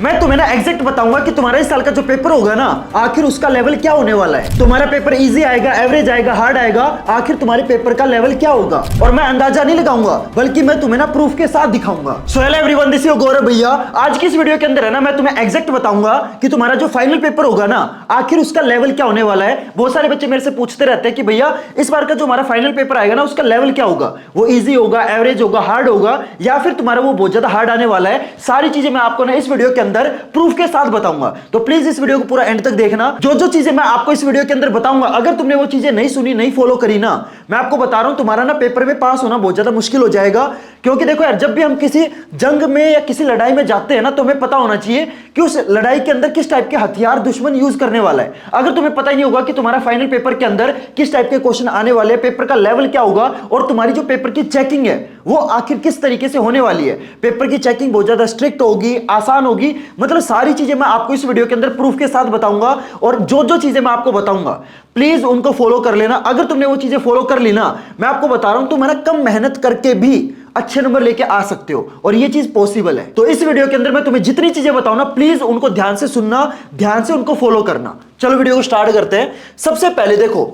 मैं तुम्हें ना एग्जैक्ट बताऊंगा कि तुम्हारा इस साल का जो पेपर होगा ना, आखिर उसका लेवल क्या होने वाला है। तुम्हारा पेपर इजी आएगा, एवरेज आएगा, हार्ड आएगा, आखिर तुम्हारे पेपर का लेवल क्या होगा। और मैं अंदाजा नहीं लगाऊंगा, बल्कि मैं तुम्हें ना प्रूफ के साथ दिखाऊंगा। So hello everyone, this is Gaurav भैया। आज की इस वीडियो के अंदर है ना, मैं तुम्हें एग्जैक्ट बताऊंगा कि तुम्हारा जो फाइनल पेपर होगा ना, आखिर उसका लेवल क्या होने वाला है। बहुत सारे बच्चे मेरे से पूछते रहते हैं कि भैया इस बार का जो हमारा फाइनल पेपर आएगा ना, उसका लेवल क्या होगा, वो इजी होगा, एवरेज होगा, हार्ड होगा, या फिर तुम्हारा वो बहुत ज्यादा हार्ड आने वाला है। सारी चीजें मैं आपको ना इस वीडियो के अंदर प्रूफ के साथ बताऊंगा। तो प्लीज इस वीडियो को पूरा एंड तक देखना। जो जो चीजें मैं आपको इस वीडियो के अंदर बताऊंगा, अगर तुमने वो चीजें नहीं सुनी, नहीं फॉलो करी ना, मैं आपको बता रहा हूं तुम्हारा ना पेपर में पास होना बहुत ज्यादा मुश्किल हो जाएगा। क्योंकि देखो यार, जब भी हम किसी जंग में या किसी लड़ाई में जाते हैं ना, तो हमें पता होना चाहिए कि उस लड़ाई के अंदर किस टाइप के हथियार दुश्मन यूज करने वाला है। अगर तुम्हें पता ही नहीं होगा कि तुम्हारा फाइनल पेपर के अंदर किस टाइप के क्वेश्चन आने वाले हैं, पेपर का लेवल क्या होगा, और तुम्हारी जो पेपर की चेकिंग है वो आखिर किस तरीके से होने वाली है, पेपर की चेकिंग बहुत ज्यादा स्ट्रिक्ट होगी, आसान होगी, मतलब सारी चीजें मैं आपको इस वीडियो के अंदर प्रूफ के साथ बताऊंगा। और जो जो चीजें मैं आपको बताऊंगा, प्लीज उनको फॉलो कर लेना। अगर तुमने वो चीजें फॉलो कर ली ना, मैं आपको बता रहा हूं, तुम है ना कम मेहनत करके भी अच्छे नंबर लेके आ सकते हो, और ये चीज पॉसिबल है। तो इस वीडियो के अंदर मैं तुम्हें जितनी चीजें बताऊं ना, प्लीज उनको ध्यान से सुनना, ध्यान से उनको फॉलो करना। चलो वीडियो को स्टार्ट करते हैं। सबसे पहले देखो,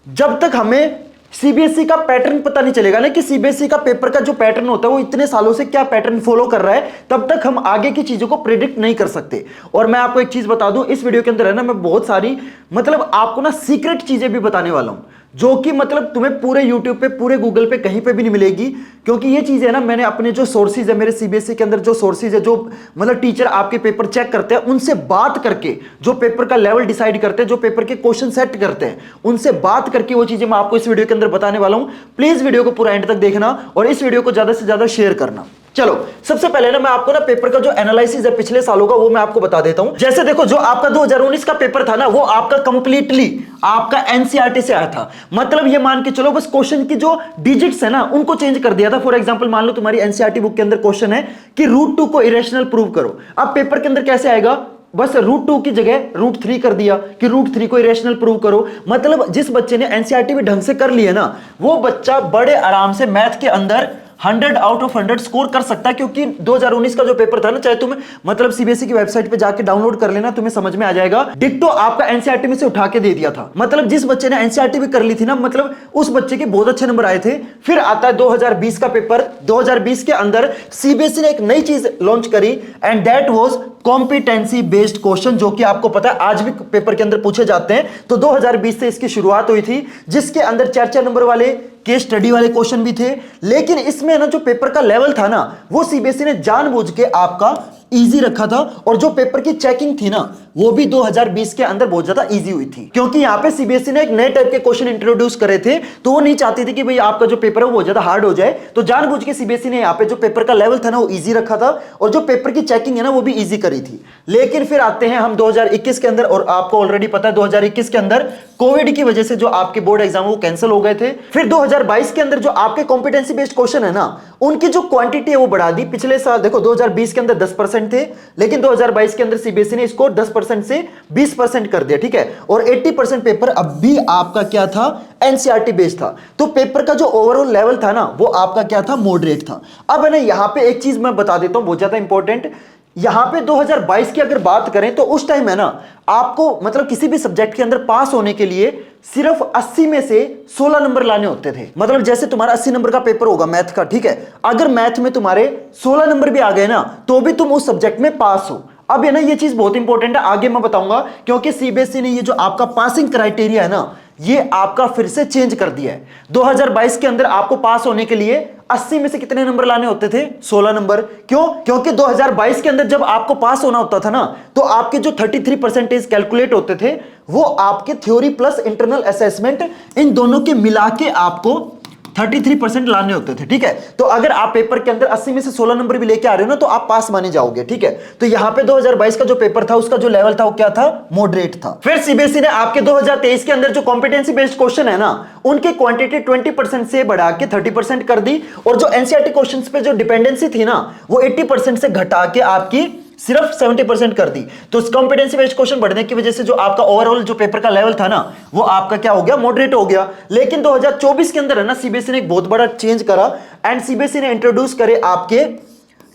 जब तक हमें सीबीएसई का पैटर्न पता नहीं चलेगा ना, कि सीबीएसई का पेपर का जो पैटर्न होता है वो इतने सालों से क्या पैटर्न फॉलो कर रहा है, तब तक हम आगे की चीजों को प्रेडिक्ट नहीं कर सकते। और मैं आपको एक चीज बता दूं, इस वीडियो के अंदर है ना, मैं बहुत सारी मतलब आपको ना सीक्रेट चीजें भी बताने वाला हूं, जो कि मतलब तुम्हें पूरे YouTube पे, पूरे गूगल पे, कहीं पे भी नहीं मिलेगी। क्योंकि ये चीजें ना, मैंने अपने जो सोर्सेज है, मेरे सीबीएसई के अंदर जो सोर्सेज है, जो मतलब टीचर आपके पेपर चेक करते हैं, उनसे बात करके, जो पेपर का लेवल डिसाइड करते हैं, जो पेपर के क्वेश्चन सेट करते हैं, उनसे बात करके वो चीजें मैं आपको इस वीडियो के अंदर बताने वाला हूं। प्लीज वीडियो को पूरा एंड तक देखना और इस वीडियो को ज्यादा से ज्यादा शेयर करना। चलो सबसे पहले ना, मैं आपको ना पेपर का जो एनालिसिस है पिछले सालों का, वो मैं आपको बता देता हूं। जैसे देखो, जो आपका 2019 का पेपर था ना, वो आपका कंप्लीटली आपका एनसीईआरटी से आया था। मतलब ये मान के चलो, बस क्वेश्चन की जो डिजिट्स है ना, उनको चेंज कर दिया था। फॉर एग्जांपल मान लो तुम्हारी एनसीईआरटी बुक के अंदर क्वेश्चन है कि √2 को इरेशनल प्रूव करो। अब पेपर के अंदर कैसे आएगा, बस √2 की जगह √3 कर दिया कि √3 को इरेशनल प्रूव करो। मतलब जिस बच्चे ने एनसीईआरटी भी ढंग से कर ली है ना, वो बच्चा बड़े आराम से मैथ के अंदर 100 आउट ऑफ 100 स्कोर कर सकता है। क्योंकि 2019 का जो पेपर था ना, चाहे तुम मतलब सीबीएसई की वेबसाइट पे जाके डाउनलोड कर लेना, तुम्हें समझ में आ जाएगा। डिट्टो आपका एनसीईआरटी में से उठा के दे दिया था। मतलब जिस बच्चे ने एनसीईआरटी भी कर ली थी ना, मतलब उस बच्चे के बहुत अच्छे नंबर आए थे। फिर आता है 2020 का पेपर। 2020 के अंदर सीबीएसई ने एक नई चीज लॉन्च करी, and that was competency based question, जो कि आपको पता है आज भी पेपर के अंदर पूछे जाते हैं। तो 2020 से इसकी शुरुआत हुई थी, जिसके अंदर 4-4 नंबर वाले केस स्टडी वाले क्वेश्चन भी थे। लेकिन इसमें ना, जो पेपर का लेवल था ना, वो सीबीएसई ने जानबूझ के आपका इजी रखा था। और जो पेपर की चेकिंग थी ना, वो भी 2020 के अंदर बहुत ज्यादा इजी हुई थी। क्योंकि यहां पे सीबीएसई ने एक नए टाइप के क्वेश्चन इंट्रोड्यूस करे थे, तो वो नहीं चाहती थी कि भाई आपका जो पेपर है वो बहुत ज्यादा हार्ड हो जाए। तो जानबूझ के सीबीएसई ने यहां पे जो पेपर का लेवल था ना, वो इजी रखा था, और जो पेपर की चेकिंग है ना, वो भी इजी करी थी। लेकिन फिर आते हैं हम 2021 के अंदर, और आपको ऑलरेडी पता है 2021 के अंदर कोविड की वजह से जो आपके बोर्ड एग्जाम वो कैंसिल हो गए थे। फिर 2022 के अंदर जो आपके कॉम्पिटेंसी बेस्ड क्वेश्चन है ना, उनकी जो क्वांटिटी है वो बढ़ा दी। पिछले साल देखो 2020 के अंदर 10% थे, लेकिन 2022 के अंदर सीबीएसई ने इसको 10% से 20% कर दिया, ठीक है। और 80% पेपर अब भी आपका क्या था, एनसीईआरटी बेस्ड था। तो पेपर का जो ओवरऑल लेवल था ना, वो आपका क्या था, मॉडरेट था। अब है ना, यहां पे एक चीज मैं बता देता हूं बहुत ज्यादा इंपॉर्टेंट। यहां पे 2022 की अगर बात करें, तो उस टाइम है ना, आपको मतलब किसी भी सब्जेक्ट के अंदर पास होने के लिए सिर्फ 80 में से 16 नंबर लाने होते थे। मतलब जैसे तुम्हारा 80 नंबर का पेपर होगा मैथ का, ठीक है, अगर मैथ में तुम्हारे 16 नंबर भी आ गए ना, तो भी तुम उस सब्जेक्ट में पास हो। अब है ना, ये चीज बहुत इंपॉर्टेंट है, आगे मैं बताऊंगा। क्योंकि सीबीएसई ने ये जो आपका पासिंग क्राइटेरिया है ना, ये आपका फिर से चेंज कर दिया है। 2022 के अंदर आपको पास होने के लिए 80 में से कितने नंबर लाने होते थे, 16 नंबर। क्यों? क्योंकि 2022 के अंदर जब आपको पास होना होता था ना, तो आपके जो 33% कैलकुलेट होते थे, वो आपके थ्योरी प्लस इंटरनल असेसमेंट, इन दोनों के मिला के आपको 33% लाने होते थे, ठीक है। तो अगर आप पेपर के अंदर 80 में से 16 नंबर भी लेके आ रहे हो ना, तो आप पास माने जाओगे, ठीक है। तो यहां पे 2022 का जो पेपर था, उसका जो लेवल था वो क्या था, मॉडरेट था। फिर सीबीएसई ने आपके 2023 के अंदर जो कॉम्पिटेंसी बेस्ड क्वेश्चन है ना, उनकी क्वांटिटी 20% से बढ़ा के 30% कर दी। और जो एनसीईआरटी क्वेश्चंस पे जो डिपेंडेंसी थी ना, वो 80% से घटा के आपकी सिर्फ 70% कर दी। तो कॉम्पिटेंसी बेस्ड क्वेश्चन बढ़ने की वजह से जो आपका ओवरऑल जो पेपर का लेवल था ना, वो आपका क्या हो गया, मॉडरेट हो गया। लेकिन 2024 के अंदर है ना, सीबीएसई ने एक बहुत बड़ा चेंज करा, एंड सीबीएसई ने इंट्रोड्यूस करे आपके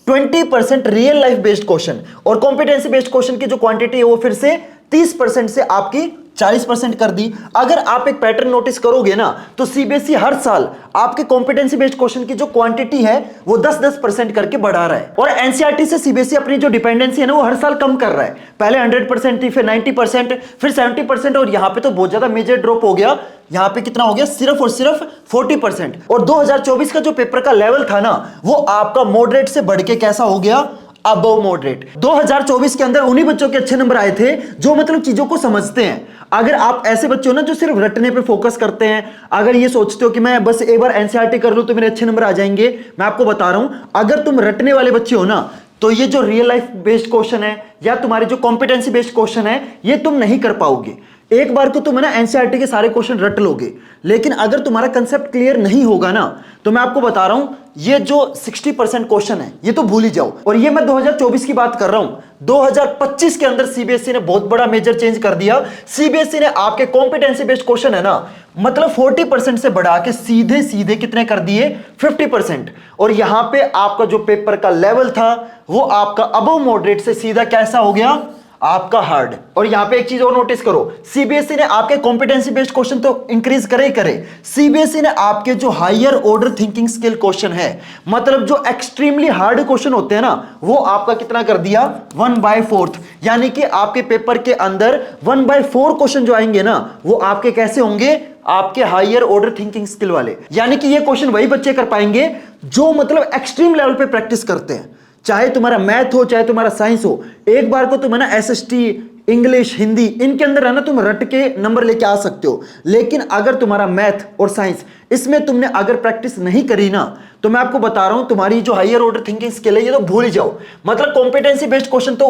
20% रियल लाइफ बेस्ड क्वेश्चन, और कॉम्पिटेंसी बेस्ड क्वेश्चन की जो क्वांटिटी है वो फिर से 30% से आपकी 40% कर दी। अगर आप एक पैटर्न नोटिस करोगे ना, तो सीबीएसई हर साल आपके कॉम्पिटेंसी बेस्ड क्वेश्चन की जो क्वांटिटी है वो 10-10% करके बढ़ा रहा है। और एनसीईआरटी से सीबीएसई अपनी जो डिपेंडेंसी है ना वो हर साल कम कर रहा है। पहले 100% थी, फिर 90%, फिर 70%, और यहां पे तो बहुत ज्यादा मेजर ड्रॉप हो गया। यहां पे कितना हो गया, सिर्फ और सिर्फ 40%। और 2024 का जो पेपर का लेवल था ना वो आपका मॉडरेट से बढ़ के कैसा हो गया, अबव मॉडरेट। 2024 के अंदर उन्हीं बच्चों के अच्छे नंबर आए थे जो मतलब चीजों को समझते हैं। अगर आप ऐसे बच्चे हो ना जो सिर्फ रटने पे फोकस करते हैं, अगर ये सोचते हो कि मैं बस एक बार एनसीईआरटी कर लूं तो मेरे अच्छे नंबर आ जाएंगे, मैं आपको बता रहा हूं, अगर तुम रटने वाले बच्चे हो ना तो ये जो रियल लाइफ बेस्ड क्वेश्चन है या तुम्हारे जो कॉम्पिटेंसी बेस्ड क्वेश्चन है ये तुम नहीं कर पाओगे। एक बार को तुम ना एनसीईआरटी के सारे क्वेश्चन रट लोगे, लेकिन अगर तुम्हारा कंसेप्ट क्लियर नहीं होगा ना तो मैं आपको बता रहा हूं ये जो 60% क्वेश्चन है ये तो भूल ही जाओ। और ये मैं 2024 की बात कर रहा हूं। 2025 के अंदर सीबीएसई ने बहुत बड़ा मेजर चेंज कर दिया। सीबीएसई ने आपके कॉम्पिटेंसी बेस्ड क्वेश्चन है ना मतलब 40% से बढ़ा के सीधे सीधे कितने कर दिए, 50%। और यहां पे आपका जो पेपर का लेवल था वो आपका अबव मॉडरेट से सीधा कैसा हो गया, आपका हार्ड। और यहां पे एक चीज और नोटिस करो, सीबीएसई ने आपके कॉम्पिटेंसी बेस्ड क्वेश्चन तो इंक्रीज करे ही करे, सीबीएसई ने आपके जो higher order thinking skill question है मतलब जो एक्सट्रीमली हार्ड क्वेश्चन होते हैं ना वो आपका कितना कर दिया, 1/4। यानी कि आपके पेपर के अंदर 1/4 क्वेश्चन जो आएंगे ना वो आपके कैसे होंगे, आपके हायर ऑर्डर थिंकिंग स्किल वाले। यानी कि ये क्वेश्चन वही बच्चे कर पाएंगे जो मतलब एक्सट्रीम लेवल पे प्रैक्टिस करते हैं। चाहे तुम्हारा मैथ हो चाहे तुम्हारा साइंस हो, एक बार को तुम है ना एसएसटी, इंग्लिश, हिंदी इनके अंदर है ना तुम रट के नंबर लेके आ सकते हो। लेकिन अगर तुम्हारा मैथ और साइंस इसमें तुमने अगर प्रैक्टिस नहीं करी ना तो मैं आपको बता रहा हूं तुम्हारी जो हायर ऑर्डर थिंकिंग स्किल है ये तो भूल ही जाओ। मतलब कॉम्पिटेंसी बेस्ड क्वेश्चन तो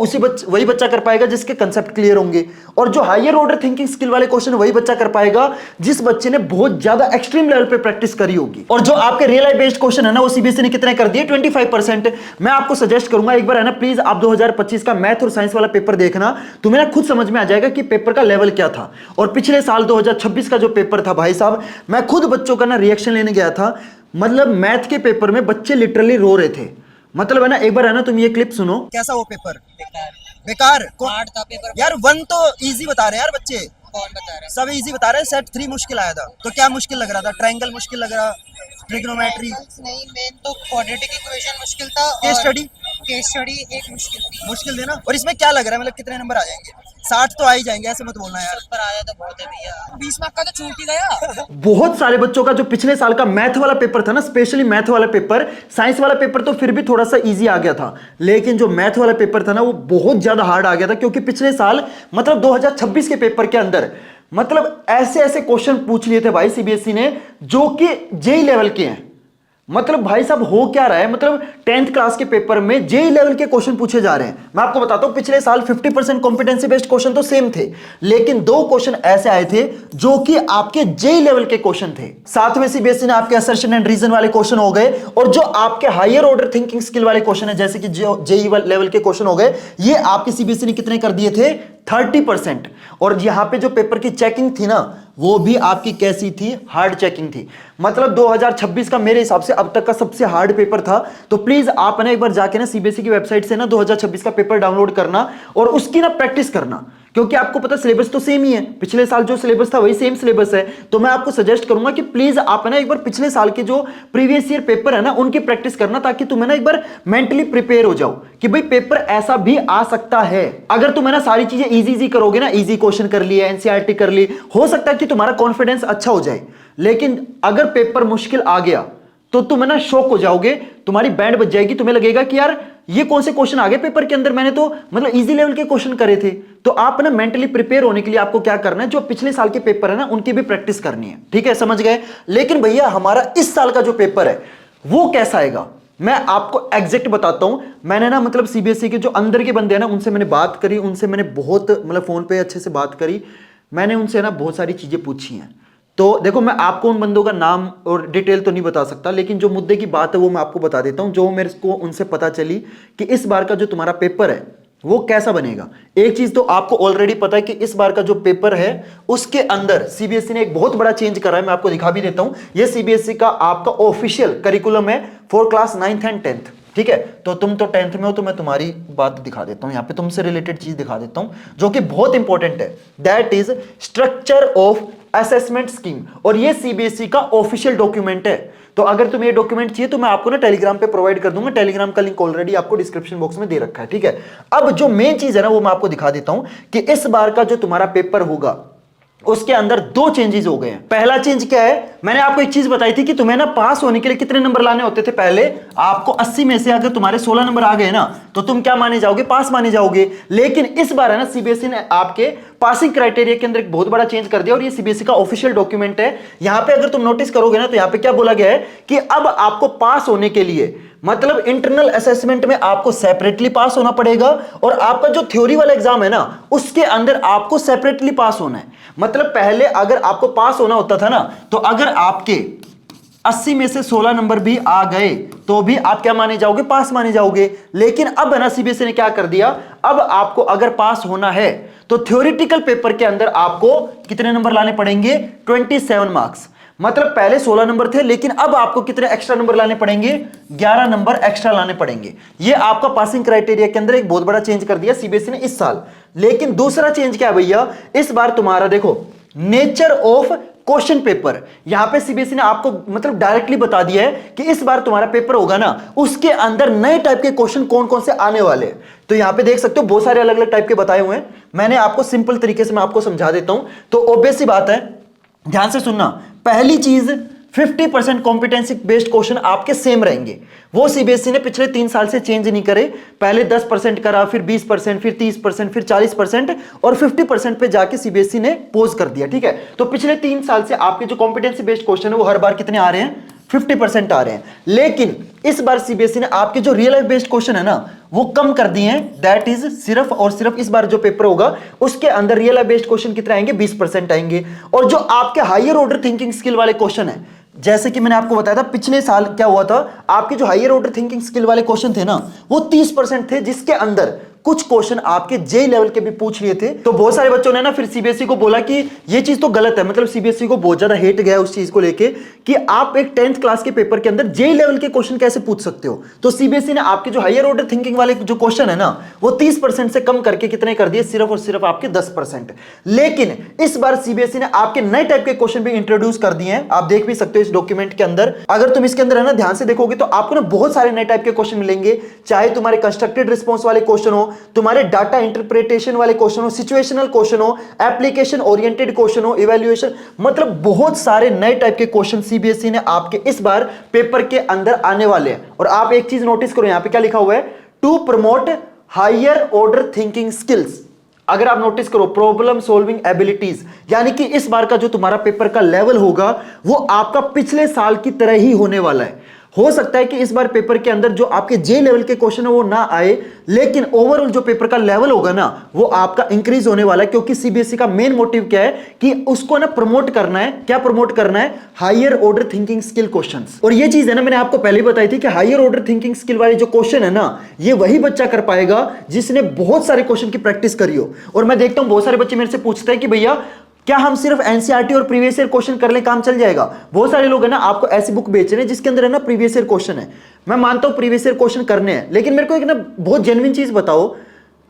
वही बच्चा कर पाएगा जिसके कंसेप्ट क्लियर होंगे, और जो हायर ऑर्डर थिंकिंग स्किल वाले क्वेश्चन वही बच्चा कर पाएगा जिस बच्चे ने बहुत ज्यादा एक्सट्रीम लेवल पे प्रैक्टिस करी होगी। और जो आपके रियल लाइफ बेस्ड क्वेश्चन है ना वो सीबीएसई ने कितने कर दिए, 25%। मैं आपको सजेस्ट करूंगा एक बार है ना प्लीज आप 2025 का मैथ और साइंस वाला पेपर देखना, तुम्हें ना खुद समझ में आ जाएगा कि पेपर का लेवल क्या था। और पिछले साल 2026 का जो पेपर था भाई साहब, मैं खुद बच्चों का ना रिएक्शन लेने गया था। मतलब मैथ के पेपर में बच्चे लिटरली रो रहे थे। मतलब है ना एक बार है ना तुम ये क्लिप सुनो। कैसा वो पेपर, बेकार हार्ड था पेपर यार। 1 तो इजी बता रहे हैं यार बच्चे, कौन बता रहा है, सब इजी बता रहे हैं। सेट 3 मुश्किल आया था, तो क्या मुश्किल लग रहा था, ट्रायंगल मुश्किल लग रहा, ट्रिग्नोमेट्री नहीं, मेन तो क्वाड्रेटिक इक्वेशन मुश्किल था। केस स्टडी एक मुश्किल थी, मुश्किल थे ना। और इसमें क्या लग रहा है मतलब कितने नंबर आ जाएंगे, 60 तो आ ही जाएंगे, ऐसे मत बोलना यार। पर आया तो बहुत है भैया, 20 मार्क का तो छूट ही गया। बहुत सारे बच्चों का जो पिछले साल का मैथ वाला पेपर था ना, स्पेशली मैथ वाला पेपर, साइंस वाला पेपर तो फिर भी थोड़ा सा इजी आ गया था, लेकिन जो मैथ वाला पेपर था ना वो बहुत ज्यादा हार्ड आ गया था। क्योंकि पिछले साल मतलब 2026 के पेपर के अंदर मतलब ऐसे ऐसे क्वेश्चन पूछ लिए थे भाई सीबीएसई ने जो कि जेई लेवल के हैं। मतलब भाई साहब हो क्या रहा है, मतलब 10th क्लास के पेपर में जेई लेवल के क्वेश्चन पूछे जा रहे हैं। मैं आपको बताता हूं पिछले साल 50% कॉम्पिटेंसी बेस्ड क्वेश्चन तो सेम थे, लेकिन 2 क्वेश्चन ऐसे आए थे जो कि आपके जेई लेवल के क्वेश्चन थे। साथ में सीबीएसई ने आपके असर्शन एंड रीजन वाले क्वेश्चन हो गए, और जो आपके हायर ऑर्डर थिंकिंग स्किल वाले क्वेश्चन है जैसे कि जेई लेवल के क्वेश्चन हो गए, ये आपके सीबीएसई ने कितने कर दिए थे, 30%। और यहां पे जो पेपर की चेकिंग थी ना वो भी आपकी कैसी थी, हार्ड चेकिंग थी। मतलब 2026 का मेरे हिसाब से अब तक का सबसे हार्ड पेपर था। तो प्लीज आप ना एक बार जाके ना सीबीएसई की वेबसाइट से ना 2026 का पेपर डाउनलोड करना और उसकी ना प्रैक्टिस करना, क्योंकि आपको पता सिलेबस तो सेम ही है, पिछले साल जो सिलेबस था वही सेम सिलेबस है। तो मैं आपको सजेस्ट करूंगा कि प्लीज आप ना एक बार पिछले साल के जो प्रीवियस ईयर पेपर है ना उनकी प्रैक्टिस करना, ताकि तुम्हें ना एक बार मेंटली प्रिपेयर हो जाओ कि भाई पेपर ऐसा भी आ सकता है। अगर तुम ना सारी चीजें इजी करोगे ना, इजी क्वेश्चन कर लिए, एनसीईआरटी कर ली, हो सकता है कि तुम्हारा कॉन्फिडेंस अच्छा हो जाए। लेकिन अगर पेपर मुश्किल आ गया तो तुम ना शॉक हो जाओगे, तुम्हारी बैंड बज जाएगी, तुम्हें लगेगा कि यार ये कौन से क्वेश्चन आ गए पेपर के अंदर, मैंने तो मतलब इजी लेवल के क्वेश्चन करे थे। तो आप ना मेंटली प्रिपेयर होने के लिए आपको क्या करना है, जो पिछले साल के पेपर है ना उनकी भी प्रैक्टिस करनी है, ठीक है, समझ गए। लेकिन भैया हमारा इस साल का जो पेपर है वो कैसा आएगा, मैं आपको एग्जैक्ट बताता हूं। मैंने ना मतलब सीबीएसई के जो अंदर के बंदे हैं ना उनसे मैंने बात करी, उनसे मैंने बहुत मतलब फोन पे अच्छे से बात करी, मैंने उनसे ना बहुत सारी चीजें पूछी हैं। तो देखो मैं आपको उन बंदों का नाम और डिटेल तो नहीं बता सकता, लेकिन जो मुद्दे की बात है वो मैं आपको बता देता हूं, जो मेरे को उनसे पता चली कि इस बार का जो तुम्हारा पेपर है वो कैसा बनेगा। एक चीज तो आपको ऑलरेडी पता है कि इस बार का जो पेपर है उसके अंदर सीबीएसई ने एक बहुत बड़ा चेंज करा है, मैं आपको दिखा भी देता हूं। ये सीबीएसई का आपका ऑफिशियल करिकुलम है for class 9th and 10th, ठीक है। तो तुम तो 10th में हो, तो मैं तुम्हारी बात दिखा देता हूं, यहां पे तुमसे रिलेटेड चीज दिखा देता हूं जो कि बहुत इंपॉर्टेंट है। That is structure of assessment scheme, और ये सीबीएसई का ऑफिशियल डॉक्यूमेंट है। तो अगर तुम्हें ये डॉक्यूमेंट चाहिए तो मैं आपको ना टेलीग्राम पे प्रोवाइड कर दूंगा, टेलीग्राम का लिंक ऑलरेडी आपको डिस्क्रिप्शन बॉक्स में दे रखा है, ठीक है। अब जो मेन चीज है ना वो मैं आपको दिखा देता हूं कि इस बार का जो तुम्हारा पेपर होगा उसके अंदर दो चेंजेस हो गए हैं। पहला चेंज क्या है, मैंने आपको एक चीज बताई थी कि तुम्हें ना पास होने के लिए कितने नंबर लाने होते थे। पहले आपको 80 में से अगर तुम्हारे 16 नंबर आ गए ना तो तुम क्या माने जाओगे, पास माने जाओगे। लेकिन इस बार है ना सीबीएसई ने आपके पासिंग क्राइटेरिया के अंदर एक बहुत बड़ा चेंज कर दिया, और ये सीबीएसई का ऑफिशियल डॉक्यूमेंट है। यहां पे अगर तुम नोटिस करोगे ना तो यहां पे क्या बोला गया है कि अब आपको पास होने के लिए, मतलब इंटरनल असेसमेंट में आपको सेपरेटली पास होना पड़ेगा, और आपका जो थ्योरी वाला एग्जाम है ना उसके अंदर आपको सेपरेटली पास होना है। मतलब पहले अगर आपको पास होना होता था ना तो अगर आपके 80 में से 16 नंबर भी आ गए तो भी आप क्या माने जाओगे, पास माने जाओगे। लेकिन अब है ना सीबीएसई ने क्या कर दिया, अब आपको अगर पास होना है तो थ्योरेटिकल पेपर के अंदर आपको कितने नंबर लाने पड़ेंगे, 27 मार्क्स। मतलब पहले 16 नंबर थे, लेकिन अब आपको कितने एक्स्ट्रा नंबर लाने पड़ेंगे, 11 नंबर एक्स्ट्रा लाने पड़ेंगे। ये आपका पासिंग क्राइटेरिया के अंदर एक बहुत बड़ा चेंज कर दिया सीबीएसई ने इस साल। लेकिन दूसरा चेंज क्या है भैया, इस बार तुम्हारा देखो नेचर ऑफ क्वेश्चन पेपर, यहां पे सीबीएसई ने आपको मतलब डायरेक्टली बता दिया है कि इस बार तुम्हारा पेपर होगा ना उसके अंदर नए टाइप के क्वेश्चन कौन कौन से आने वाले हैं। तो यहां पे देख सकते हो बहुत सारे अलग अलग टाइप के बताए हुए हैं, मैंने आपको सिंपल तरीके से मैं आपको समझा देता हूं। तो ऑब्वियस सी बात है, ध्यान से सुनना। पहली चीज 50% कॉम्पिटेंसी बेस्ड क्वेश्चन आपके सेम रहेंगे, वो सीबीएसई ने पिछले 3 साल से चेंज नहीं करे। पहले 10% करा, फिर 20%, फिर 30%, फिर 40% और 50% पे जाके सीबीएसई ने पोज कर दिया, ठीक है। तो पिछले 3 साल से आपके जो कॉम्पिटेंसी बेस्ड क्वेश्चन है वो हर बार कितने आ रहे हैं, 50% आ रहे हैं। लेकिन इस बार सीबीएसई ने आपके जो रियल लाइफ बेस्ड क्वेश्चन है ना वो कम कर दिए हैं। दैट इज सिर्फ और सिर्फ इस बार जो पेपर होगा उसके अंदर रियल लाइफ बेस्ड क्वेश्चन कितने आएंगे, 20% आएंगे। और जो आपके हायर ऑर्डर थिंकिंग स्किल वाले क्वेश्चन है, जैसे कि मैंने आपको बताया था पिछले साल क्या हुआ था, आपके जो हायर ऑर्डर थिंकिंग स्किल वाले क्वेश्चन थे ना वो 30% थे, जिसके अंदर कुछ क्वेश्चन आपके जे लेवल के भी पूछ लिए थे। तो बहुत सारे बच्चों ने ना फिर सीबीएसई को बोला कि ये चीज तो गलत है, मतलब सीबीएसई को बहुत ज्यादा हेट गया उस चीज को लेके कि आप एक 10th क्लास के पेपर के अंदर जे लेवल के क्वेश्चन कैसे पूछ सकते हो। तो सीबीएसई ने आपके जो हायर ऑर्डर थिंकिंग वाले जो क्वेश्चन है ना वो 30% से कम करके कितने कर दिए, सिर्फ और सिर्फ आपके 10%। लेकिन इस बार सीबीएसई ने आपके नए टाइप के क्वेश्चन भी इंट्रोड्यूस कर दिए हैं, आप देख भी सकते हो इस डॉक्यूमेंट के अंदर। अगर तुम इसके अंदर है ना ध्यान से देखोगे तो आपको ना बहुत सारे नए टाइप के क्वेश्चन मिलेंगे, चाहे तुम्हारे कंस्ट्रक्टेड रिस्पॉन्स वाले क्वेश्चन हो, तुम्हारे डाटा इंटरप्रिटेशन वाले क्वेश्चन हो, सिचुएशनल क्वेश्चन हो, एप्लीकेशन ओरिएंटेड क्वेश्चन हो, इवैल्यूएशन, मतलब बहुत सारे नए टाइप के क्वेश्चन सीबीएसई ने आपके इस बार पेपर के अंदर आने वाले हैं। और आप एक चीज नोटिस करो, यहां पे क्या लिखा हुआ है, to promote higher order thinking skills. अगर आप नोटिस करो प्रॉब्लम सॉल्विंग एबिलिटीज, यानी कि इस बार का जो तुम्हारा पेपर का लेवल होगा वो आपका पिछले साल की तरह ही होने वाला है। हो सकता है कि इस बार पेपर के अंदर जो आपके जे लेवल के क्वेश्चन है वो ना आए, लेकिन ओवरऑल जो पेपर का लेवल होगा ना वो आपका इंक्रीज होने वाला है, क्योंकि सीबीएसई का मेन मोटिव क्या है कि उसको ना प्रमोट करना है। क्या प्रमोट करना है, higher order thinking skill questions. और ये चीज है ना मैंने आपको पहले ही बताई थी कि हायर ऑर्डर थिंकिंग स्किल वाले जो क्वेश्चन है ना ये वही बच्चा कर पाएगा जिसने बहुत सारे क्वेश्चन की प्रैक्टिस करी हो। और मैं देखता हूं बहुत सारे बच्चे मेरे से पूछते हैं कि भैया क्या हम सिर्फ एनसीईआरटी और प्रीवियस ईयर क्वेश्चन कर ले काम चल जाएगा। बहुत सारे लोग है ना आपको ऐसी बुक बेच रहे हैं जिसके अंदर है ना प्रीवियस ईयर क्वेश्चन है। मैं मानता हूं प्रीवियस ईयर क्वेश्चन करने हैं, लेकिन मेरे को एक ना बहुत जेन्युइन चीज बताओ,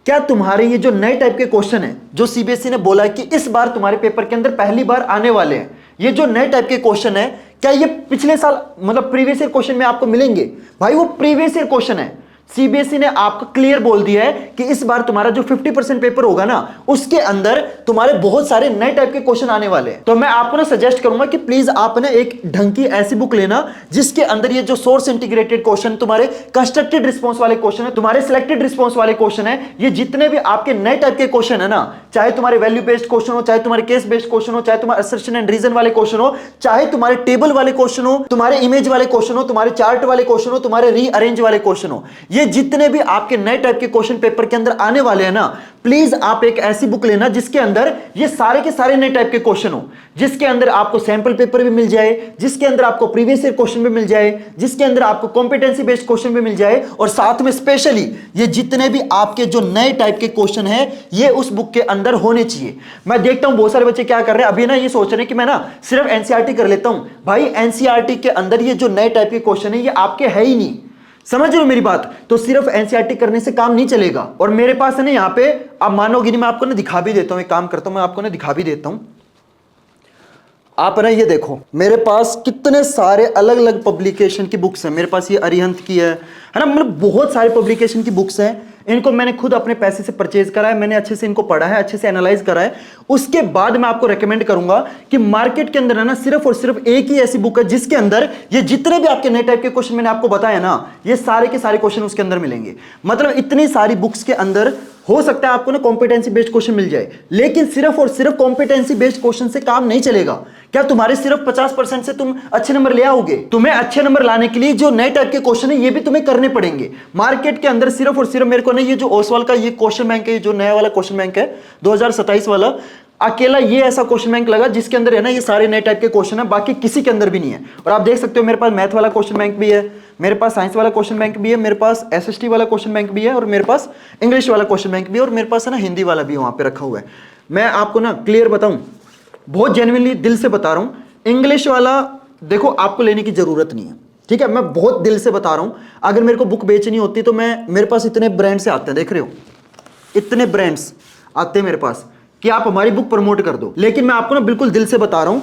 क्या तुम्हारे ये जो नए टाइप के क्वेश्चन है जो सीबीएसई ने बोला है कि इस बार तुम्हारे पेपर के अंदर पहली बार आने वाले हैं, ये जो नए टाइप के क्वेश्चन है क्या ये पिछले साल मतलब प्रीवियस ईयर क्वेश्चन में आपको मिलेंगे? भाई वो प्रीवियस ईयर क्वेश्चन है। सीबीएसई ने आपको क्लियर बोल दिया है कि इस बार तुम्हारा जो 50% पेपर होगा ना उसके अंदर तुम्हारे बहुत सारे नए टाइप के क्वेश्चन आने वाले हैं। तो मैं आपको ना सजेस्ट करूंगा कि प्लीज आप ना एक ढंग की ऐसी बुक लेना जिसके अंदर ये जो सोर्स इंटीग्रेटेड क्वेश्चन, तुम्हारे कंस्ट्रक्टेड रिस्पॉन्स वाले क्वेश्चन है, तुम्हारे सिलेक्टेड रिस्पॉन्स वाले क्वेश्चन है, ये जितने भी आपके नए टाइप के क्वेश्चन है ना, चाहे तुम्हारे वैल्यू बेस्ड क्वेश्चन हो, चाहे तुम्हारे केस बेस्ड क्वेश्चन हो, चाहे तुम्हारे असर्शन एंड रीजन वाले क्वेश्चन हो, चाहे तुम्हारे टेबल वाले क्वेश्चन हो, तुम्हारे इमेज वाले क्वेश्चन हो, तुम्हारे चार्ट वाले क्वेश्चन हो, तुम्हारे रीअरेंज वाले क्वेश्चन हो, ये जितने भी आपके नए टाइप के क्वेश्चन पेपर के अंदर आने वाले हैं ना, प्लीज आप एक ऐसी बुक लेना जिसके अंदर ये सारे के सारे नए टाइप के क्वेश्चन हो, जिसके अंदर आपको सैंपल पेपर भी मिल जाए, जिसके अंदर आपको प्रीवियस ईयर क्वेश्चन भी मिल जाए, जिसके अंदर आपको कॉम्पिटेंसी बेस्ड क्वेश्चन भी मिल जाए, और साथ में स्पेशली ये जितने भी आपके जो नए टाइप के क्वेश्चन है ये उस बुक के अंदर होने चाहिए। मैं देखता हूं बहुत सारे बच्चे क्या कर रहे हैं, अभी ना ये सोच रहे हैं कि मैं ना सिर्फ एनसीईआरटी कर लेता हूं। भाई एनसीईआरटी के अंदर ये जो नए टाइप के क्वेश्चन है ये आपके है ही नहीं। समझ रहे हो मेरी बात? तो सिर्फ एनसीईआरटी करने से काम नहीं चलेगा। और मेरे पास है ना यहाँ पे, आप मानोगे नहीं, मैं आपको ना दिखा भी देता हूँ, एक काम करता हूँ मैं आपको ना दिखा भी देता हूँ। आप ना ये देखो मेरे पास कितने सारे अलग अलग पब्लिकेशन की बुक्स हैं। मेरे पास ये अरिहंत की है ना, मतलब बहुत सारे पब्लिकेशन की बुक्स हैं। इनको मैंने खुद अपने पैसे से परचेज करा है, मैंने अच्छे से इनको पढ़ा है, अच्छे से एनालाइज करा है। उसके बाद मैं आपको रेकमेंड करूंगा कि मार्केट के अंदर है ना सिर्फ और सिर्फ एक ही ऐसी बुक है जिसके अंदर ये जितने भी आपके नए टाइप के क्वेश्चन मैंने आपको बताया ना, ये सारे के सारे क्वेश्चन उसके अंदर मिलेंगे। मतलब इतनी सारी बुक्स के अंदर हो सकता है आपको ना कॉम्पिटेंसी बेस्ड क्वेश्चन मिल जाए, लेकिन सिर्फ और सिर्फ कॉम्पिटेंसी बेस्ड क्वेश्चन से काम नहीं चलेगा। क्या तुम्हारे सिर्फ 50% से तुम अच्छे नंबर ले आओगे? तुम्हें अच्छे नंबर लाने के लिए जो नए टाइप के क्वेश्चन है ये भी तुम्हें करने पड़ेंगे। मार्केट के अंदर सिर्फ और सिर्फ मेरे को ना ये जो ओसवाल का ये क्वेश्चन बैंक है, जो नया वाला क्वेश्चन बैंक है 2027 वाला, अकेला ये ऐसा क्वेश्चन बैंक लगा जिसके अंदर है ना ये सारे नए टाइप के क्वेश्चन है, बाकी किसी के अंदर भी नहीं है। और आप देख सकते हो मेरे पास मैथ वाला क्वेश्चन बैंक भी है, मेरे पास साइंस वाला क्वेश्चन बैंक भी है, मेरे पास एसएसटी वाला क्वेश्चन बैंक भी है, और मेरे पास इंग्लिश वाला क्वेश्चन बैंक भी है, और मेरे पास है ना हिंदी वाला भी वहां पे रखा हुआ है। मैं आपको ना क्लियर बताऊं, बहुत जेन्युइनली दिल से बता रहा हूं, इंग्लिश वाला देखो आपको लेने की जरूरत नहीं है, ठीक है? मैं बहुत दिल से बता रहा हूं। अगर मेरे को बुक बेचनी होती तो मेरे पास इतने ब्रांड से आते हैं, देख रहे हो इतने ब्रांड्स आते हैं मेरे पास कि आप हमारी बुक प्रमोट कर दो। लेकिन मैं आपको ना बिल्कुल दिल से बता रहा हूं,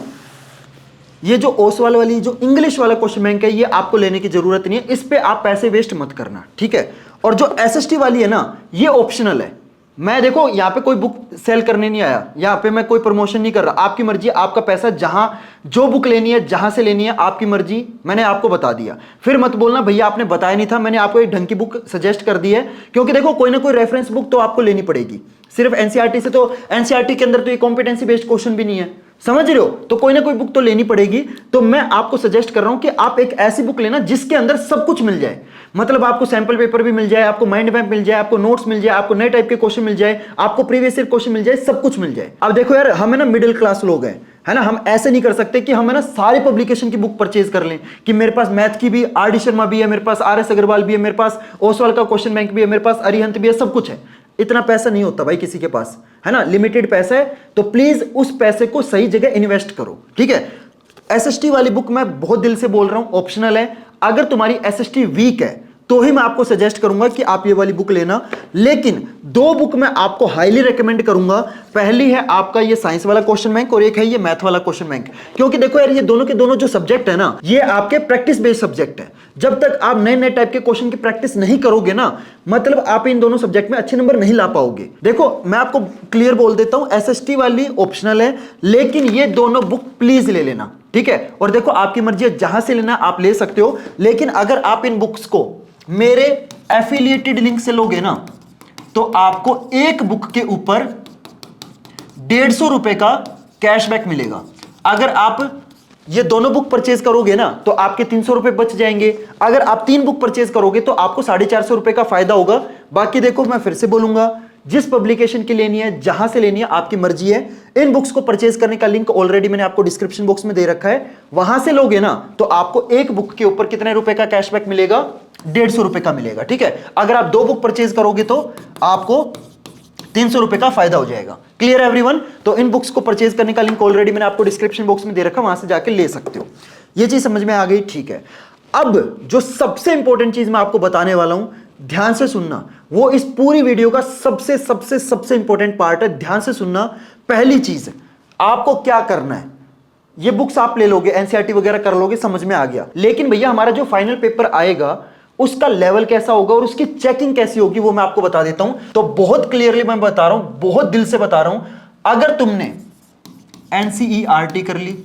ये जो ओसवाल वाली जो इंग्लिश वाला क्वेश्चन बैंक है ये आपको लेने की जरूरत नहीं है, इस पे आप पैसे वेस्ट मत करना, ठीक है? और जो एसएसटी वाली है ना ये ऑप्शनल है। मैं देखो यहाँ पे कोई बुक सेल करने नहीं आया, यहाँ पे मैं कोई प्रमोशन नहीं कर रहा, आपकी मर्जी, आपका पैसा, जहां जो बुक लेनी है जहां से लेनी है आपकी मर्जी, मैंने आपको बता दिया। फिर मत बोलना भैया आपने बताया नहीं था, मैंने आपको एक ढंग की बुक सजेस्ट कर दी है, क्योंकि देखो कोई ना कोई रेफरेंस बुक तो आपको लेनी पड़ेगी। सिर्फ एनसीईआरटी से तो, एनसीईआरटी के अंदर तो ये कॉम्पिटेंसी बेस्ड क्वेश्चन भी नहीं है, समझ रहे हो? तो कोई ना कोई बुक तो लेनी पड़ेगी। तो मैं आपको सजेस्ट कर रहा हूं कि आप एक ऐसी बुक लेना जिसके अंदर सब कुछ मिल जाए, मतलब आपको सैंपल पेपर भी मिल जाए, आपको माइंड मैप मिल जाए, आपको नोट्स मिल जाए, आपको नए टाइप के क्वेश्चन मिल जाए, आपको प्रीवियस ईयर क्वेश्चन मिल जाए, सब कुछ मिल जाए। अब देखो यार, हम है ना मिडिल क्लास लोग हैं, है ना, हम ऐसे नहीं कर सकते कि हम है ना सारी पब्लिकेशन की बुक परचेज कर लें कि मेरे पास मैथ की भी आर डी शर्मा भी है, मेरे पास आर एस अग्रवाल भी है, मेरे पास ओसवाल का क्वेश्चन बैंक भी है, मेरे पास अरिहंत भी है, सब कुछ है। इतना पैसा नहीं होता भाई किसी के पास, है ना, लिमिटेड पैसा है। तो प्लीज उस पैसे को सही जगह इन्वेस्ट करो, ठीक है? एसएसटी वाली बुक मैं बहुत दिल से बोल रहा हूं, ऑप्शनल है। अगर तुम्हारी एसएसटी वीक है तो ही मैं आपको सजेस्ट करूंगा कि आप ये वाली बुक लेना। लेकिन दो बुक मैं आपको हाईली रेकमेंड करूंगा, पहली है आपका ये साइंस वाला क्वेश्चन बैंक और एक है ये मैथ वाला क्वेश्चन बैंक। क्योंकि देखो यार, ये दोनों के दोनों जो सब्जेक्ट है ना, ये आपके प्रैक्टिस बेस्ड सब्जेक्ट है। जब तक आप नए नए टाइप के क्वेश्चन की प्रैक्टिस नहीं करोगे ना, मतलब आप इन दोनों सब्जेक्ट में अच्छे नंबर नहीं ला पाओगे। देखो मैं आपको क्लियर बोल देता हूं, एसएसटी वाली ऑप्शनल है, लेकिन ये दोनों बुक प्लीज ले लेना, ठीक है? और देखो आपकी मर्जी है, जहां से लेना आप ले सकते हो, लेकिन अगर आप इन बुक्स को मेरे एफिलिएटेड लिंक से लोगे ना, तो आपको एक बुक के ऊपर 150 रुपए का कैशबैक मिलेगा। अगर आप ये दोनों बुक परचेज करोगे ना तो आपके 300 रुपए बच जाएंगे। अगर आप 3 बुक परचेज करोगे तो आपको 450 रुपए का फायदा होगा। बाकी देखो मैं फिर से बोलूंगा, जिस पब्लिकेशन की लेनी है, जहां से लेनी है, आपकी मर्जी है। इन बुक्स को परचेज करने का लिंक ऑलरेडी मैंने आपको डिस्क्रिप्शन बॉक्स में दे रखा है, वहां से लोगे ना तो आपको एक बुक के ऊपर कितने रुपए का कैशबैक मिलेगा? 150 रुपए का मिलेगा, ठीक है? अगर आप 2 बुक परचेज करोगे तो आपको 300 रुपए का फायदा हो जाएगा। Clear everyone? तो इन बुक्स को परचेज करने का लिंक ऑलरेडी मैंने आपको डिस्क्रिप्शन बॉक्स में दे रखा, वहां से जाके ले सकते हो। ये चीज समझ में आ गई, ठीक है? अब जो सबसे इंपॉर्टेंट चीज मैं आपको बताने वाला हूं, ध्यान से सुनना, वो इस पूरी वीडियो का सबसे सबसे सबसे इंपॉर्टेंट पार्ट है। ध्यान से सुनना। पहली चीज, आपको क्या करना है, ये बुक्स आप ले लोगे, एनसीईआरटी वगैरह कर लोगे, समझ में आ गया। लेकिन भैया हमारा जो फाइनल पेपर आएगा उसका लेवल कैसा होगा और उसकी चेकिंग कैसी होगी वो मैं आपको बता देता हूं। तो बहुत क्लियरली मैं बता रहा हूं, बहुत दिल से बता रहा हूं, अगर तुमने एनसीईआरटी कर ली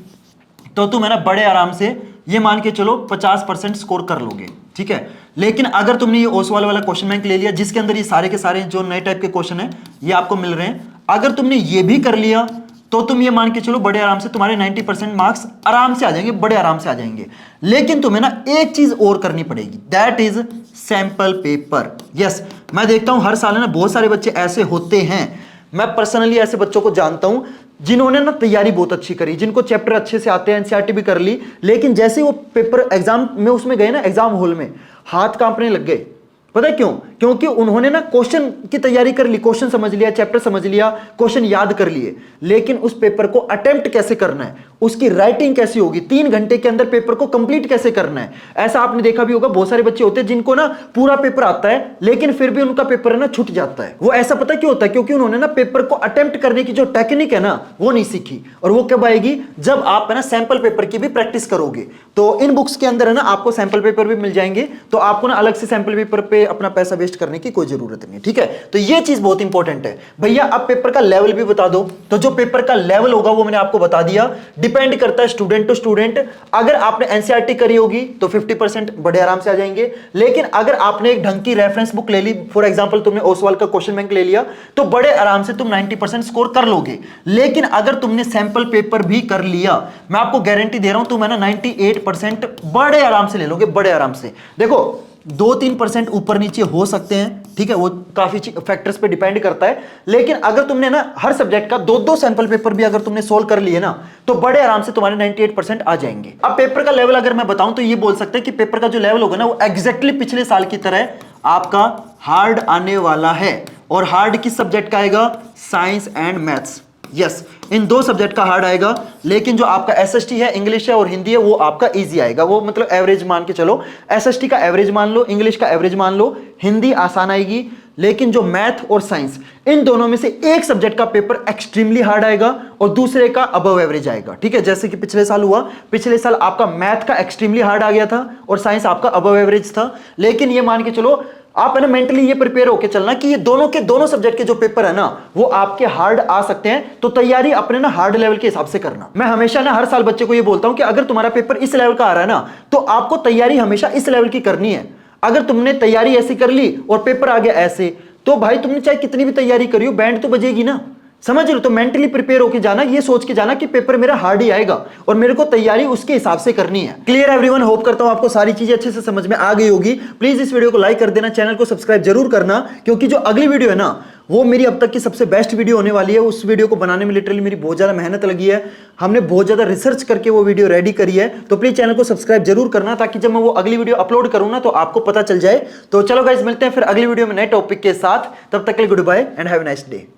तो तुम है ना बड़े आराम से ये मान के चलो 50% स्कोर कर लोगे, ठीक है? लेकिन अगर तुमने ये ओसवाल वाला क्वेश्चन बैंक ले लिया जिसके अंदर ये सारे के सारे जो नए टाइप के क्वेश्चन है ये आपको मिल रहे हैं, अगर तुमने ये भी कर लिया तो तुम ये मान के चलो बड़े आराम से तुम्हारे 90% मार्क्स आराम से आ जाएंगे, बड़े आराम से आ जाएंगे। लेकिन तुम्हें ना एक चीज और करनी पड़ेगी, that is sample paper. Yes, मैं देखता हूं हर साल ना बहुत सारे बच्चे ऐसे होते हैं, मैं पर्सनली ऐसे बच्चों को जानता हूं जिन्होंने ना तैयारी बहुत अच्छी करी, जिनको चैप्टर अच्छे से आते हैं, एनसीईआरटी भी कर ली, लेकिन जैसे ही वो पेपर एग्जाम में उसमें गए ना, एग्जाम हॉल में हाथ कांपने लग गए, पता है क्यों? क्योंकि उन्होंने ना क्वेश्चन की तैयारी कर ली, क्वेश्चन समझ लिया, चैप्टर समझ लिया, क्वेश्चन याद कर लिए, लेकिन उस पेपर को अटेम्प्ट कैसे करना है, उसकी राइटिंग कैसी होगी, 3 घंटे के अंदर पेपर को कंप्लीट कैसे करना है। ऐसा आपने देखा भी होगा, बहुत सारे बच्चे होते हैं जिनको ना पूरा पेपर आता है लेकिन फिर भी उनका पेपर है ना छूट जाता है। वो ऐसा पता क्यों होता है? क्योंकि उन्होंने ना पेपर को अटेम्प्ट करने की जो टेक्निक है ना वो नहीं सीखी। और वो कब आएगी? जब आप है ना सैंपल पेपर की भी प्रैक्टिस करोगे। तो इन बुक्स के अंदर है ना आपको सैंपल पेपर भी मिल जाएंगे, तो आपको ना अलग से सैंपल पेपर पे अपना पैसा वेस्ट करने की कोई जरूरत नहीं। ठीक है, तो ये चीज बहुत इंपॉर्टेंट है। भैया अब पेपर का लेवल भी बता दो। तो जो पेपर का लेवल होगा वो मैंने आपको बता दिया, डिपेंड करता है स्टूडेंट टू स्टूडेंट। अगर आपने एनसीईआरटी करी होगी तो 50% बड़े आराम से आ जाएंगे, लेकिन अगर आपने एक ढंग की रेफरेंस बुक ले ली, फॉर एग्जांपल तुमने ओसवाल का क्वेश्चन बैंक ले लिया, तो बड़े आराम से तुम 90% स्कोर कर लोगे। लेकिन अगर तुमने सैंपल पेपर भी कर लिया, मैं आपको गारंटी दे रहा हूं तुम है ना 98% बड़े आराम से ले लोगे, बड़े आराम से। देखो 2-3% ऊपर नीचे हो सकते हैं, ठीक है, वो काफी फैक्टर्स पे डिपेंड करता है, लेकिन अगर तुमने ना हर सब्जेक्ट का 2-2 सैंपल पेपर भी अगर तुमने सोल्व कर लिए ना, तो बड़े आराम से तुम्हारे 98% आ जाएंगे। अब पेपर का लेवल अगर मैं बताऊं तो ये बोल सकते हैं कि पेपर का जो लेवल होगा ना वो एग्जैक्टली पिछले साल की तरह आपका हार्ड आने वाला है। और हार्ड किस सब्जेक्ट का आएगा? Science and maths. Yes, in 2 subject का हार्ड आएगा, लेकिन जो आपका एसएसटी है, इंग्लिश है और हिंदी है, वो आपका इजी आएगा। वो मतलब एवरेज मान के चलो, एसएसटी का एवरेज मान लो, इंग्लिश का एवरेज मान लो, हिंदी आसान आएगी। लेकिन जो मैथ और साइंस, इन दोनों में से एक सब्जेक्ट का पेपर एक्सट्रीमली हार्ड आएगा और दूसरे का अबव एवरेज आएगा। ठीक है, जैसे कि पिछले साल हुआ, पिछले साल आपका मैथ का एक्सट्रीमली हार्ड आ गया था और साइंस आपका अबव एवरेज था। लेकिन ये मान के चलो आप है ना मेंटली ये प्रिपेयर होकर चलना कि ये दोनों के दोनों सब्जेक्ट के जो पेपर है ना वो आपके हार्ड आ सकते हैं, तो तैयारी अपने ना हार्ड लेवल के हिसाब से करना। मैं हमेशा ना हर साल बच्चे को ये बोलता हूं कि अगर तुम्हारा पेपर इस लेवल का आ रहा है ना, तो आपको तैयारी हमेशा इस लेवल की करनी है। अगर तुमने तैयारी ऐसी कर ली और पेपर आ गया ऐसे, तो भाई तुमने चाहे कितनी भी तैयारी करी हो, बैंड तो बजेगी ना। समझ रहे हो? तो मेंटली प्रिपेयर होकर जाना, ये सोच के जाना कि पेपर मेरा हार्ड ही आएगा और मेरे को तैयारी उसके हिसाब से करनी है। Clear everyone? होप करता हूं आपको सारी चीजें अच्छे से समझ में आ गई होगी। प्लीज इस वीडियो को लाइक कर देना, चैनल को सब्सक्राइब जरूर करना, क्योंकि जो अगली वीडियो है ना वो मेरी अब तक की सबसे बेस्ट वीडियो होने वाली है। उस वीडियो को बनाने में लिटरली मेरी बहुत ज्यादा मेहनत लगी है, हमने बहुत ज्यादा रिसर्च करके वो वीडियो रेडी करी है। तो प्लीज चैनल को सब्सक्राइब जरूर करना, ताकि जब मैं वो अगली वीडियो अपलोड करूं ना तो आपको पता चल जाए। तो चलो गाइस, मिलते हैं फिर अगली वीडियो में नए टॉपिक के साथ। तब तक के लिए goodbye and have a nice day.